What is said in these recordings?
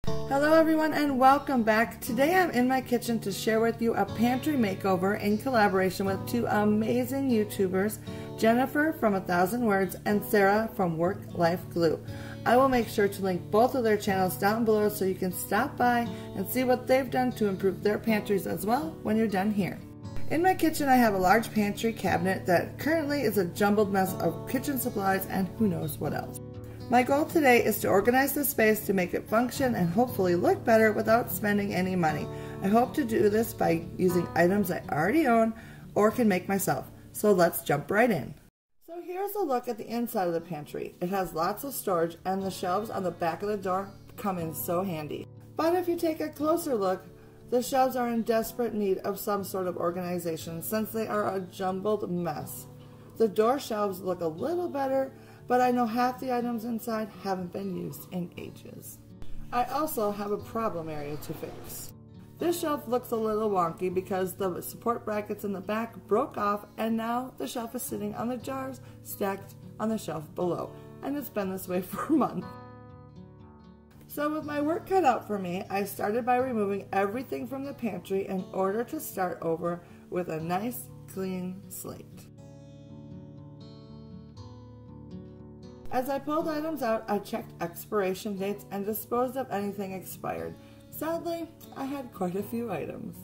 Hello everyone and welcome back. Today I'm in my kitchen to share with you a pantry makeover in collaboration with two amazing YouTubers, Jennifer from 1000 Words and Sarah from Work Life Glue. I will make sure to link both of their channels down below so you can stop by and see what they've done to improve their pantries as well when you're done here. In my kitchen I have a large pantry cabinet that currently is a jumbled mess of kitchen supplies and who knows what else. My goal today is to organize the space to make it function and hopefully look better without spending any money. I hope to do this by using items I already own or can make myself. So let's jump right in. So here's a look at the inside of the pantry. It has lots of storage and the shelves on the back of the door come in so handy. But if you take a closer look, the shelves are in desperate need of some sort of organization since they are a jumbled mess. The door shelves look a little better, but I know half the items inside haven't been used in ages. I also have a problem area to fix. This shelf looks a little wonky because the support brackets in the back broke off and now the shelf is sitting on the jars stacked on the shelf below, and it's been this way for months. So with my work cut out for me, I started by removing everything from the pantry in order to start over with a nice clean slate. As I pulled items out, I checked expiration dates and disposed of anything expired. Sadly, I had quite a few items.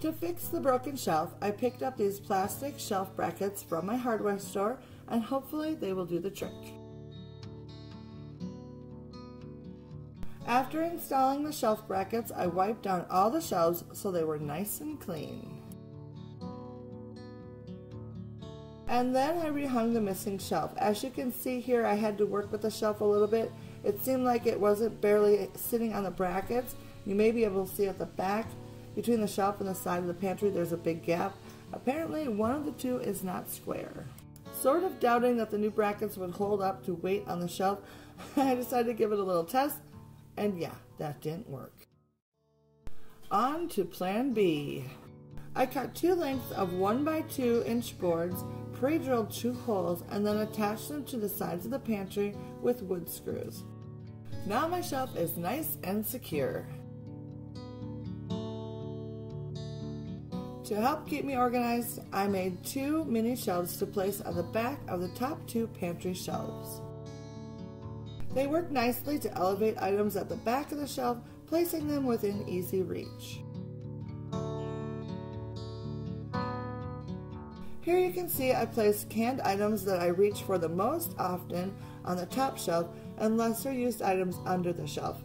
To fix the broken shelf, I picked up these plastic shelf brackets from my hardware store and hopefully they will do the trick. After installing the shelf brackets, I wiped down all the shelves so they were nice and clean. And then I rehung the missing shelf. As you can see here, I had to work with the shelf a little bit. It seemed like it wasn't barely sitting on the brackets. You may be able to see at the back. Between the shelf and the side of the pantry there's a big gap. Apparently one of the two is not square. Sort of doubting that the new brackets would hold up to weight on the shelf, I decided to give it a little test, and yeah, that didn't work. On to plan B. I cut two lengths of 1 by 2 inch boards, pre-drilled 2 holes, and then attached them to the sides of the pantry with wood screws. Now my shelf is nice and secure. To help keep me organized, I made 2 mini shelves to place on the back of the top 2 pantry shelves. They work nicely to elevate items at the back of the shelf, placing them within easy reach. Here you can see I placed canned items that I reach for the most often on the top shelf and lesser used items under the shelf.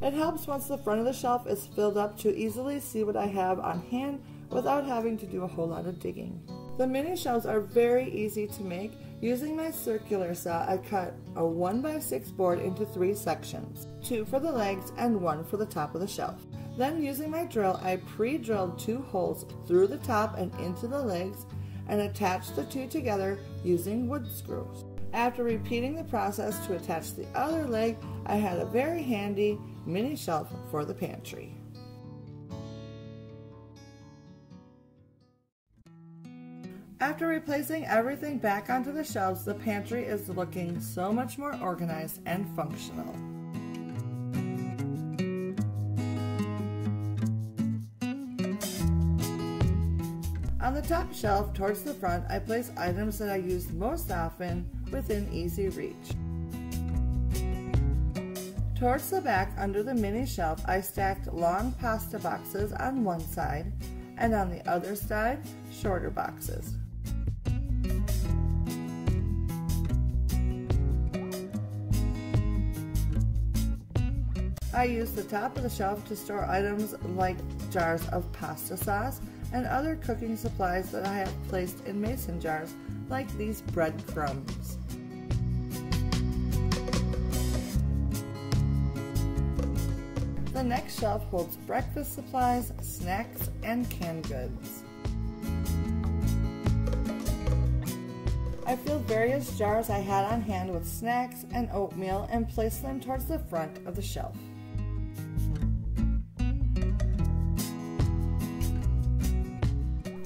It helps once the front of the shelf is filled up to easily see what I have on hand without having to do a whole lot of digging. The mini shelves are very easy to make. Using my circular saw, I cut a 1 by 6 board into 3 sections, 2 for the legs and 1 for the top of the shelf. Then using my drill, I pre-drilled 2 holes through the top and into the legs and attached the 2 together using wood screws. After repeating the process to attach the other leg, I had a very handy mini shelf for the pantry. After replacing everything back onto the shelves, the pantry is looking so much more organized and functional. On the top shelf towards the front, I place items that I use most often within easy reach. Towards the back under the mini shelf, I stacked long pasta boxes on one side and on the other side, shorter boxes. I used the top of the shelf to store items like jars of pasta sauce and other cooking supplies that I have placed in mason jars, like these breadcrumbs. The next shelf holds breakfast supplies, snacks, and canned goods. I filled various jars I had on hand with snacks and oatmeal and placed them towards the front of the shelf.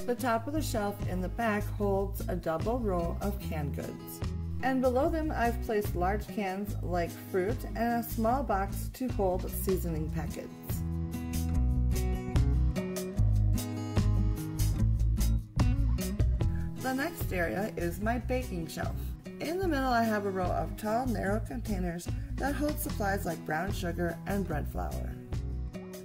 The top of the shelf in the back holds a double row of canned goods. And below them I've placed large cans like fruit and a small box to hold seasoning packets. The next area is my baking shelf. In the middle I have a row of tall, narrow containers that hold supplies like brown sugar and bread flour.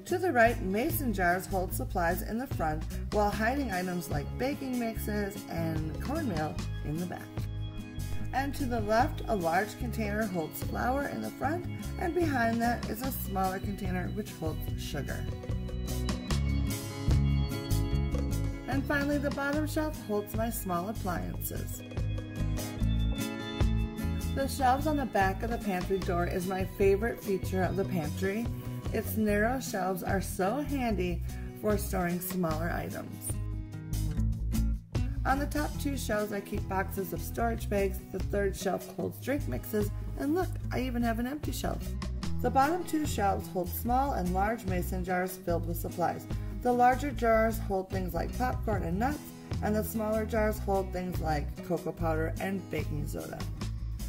To the right, mason jars hold supplies in the front while hiding items like baking mixes and cornmeal in the back. And to the left, a large container holds flour in the front, and behind that is a smaller container which holds sugar. And finally, the bottom shelf holds my small appliances. The shelves on the back of the pantry door is my favorite feature of the pantry. Its narrow shelves are so handy for storing smaller items. On the top two shelves I keep boxes of storage bags, the third shelf holds drink mixes, and look, I even have an empty shelf. The bottom two shelves hold small and large mason jars filled with supplies. The larger jars hold things like popcorn and nuts, and the smaller jars hold things like cocoa powder and baking soda.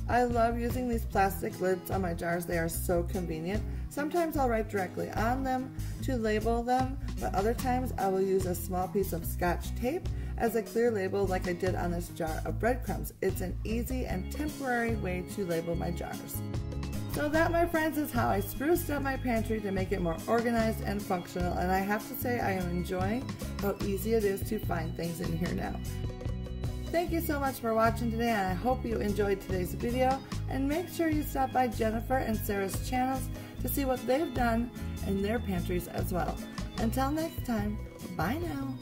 I love using these plastic lids on my jars. They are so convenient. Sometimes I'll write directly on them to label them, but other times I will use a small piece of Scotch tape as a clear label like I did on this jar of breadcrumbs. It's an easy and temporary way to label my jars. So that, my friends, is how I spruced up my pantry to make it more organized and functional, and I have to say I am enjoying how easy it is to find things in here now. Thank you so much for watching today, and I hope you enjoyed today's video, and make sure you stop by Jennifer and Sarah's channels to see what they've done in their pantries as well. Until next time, bye now.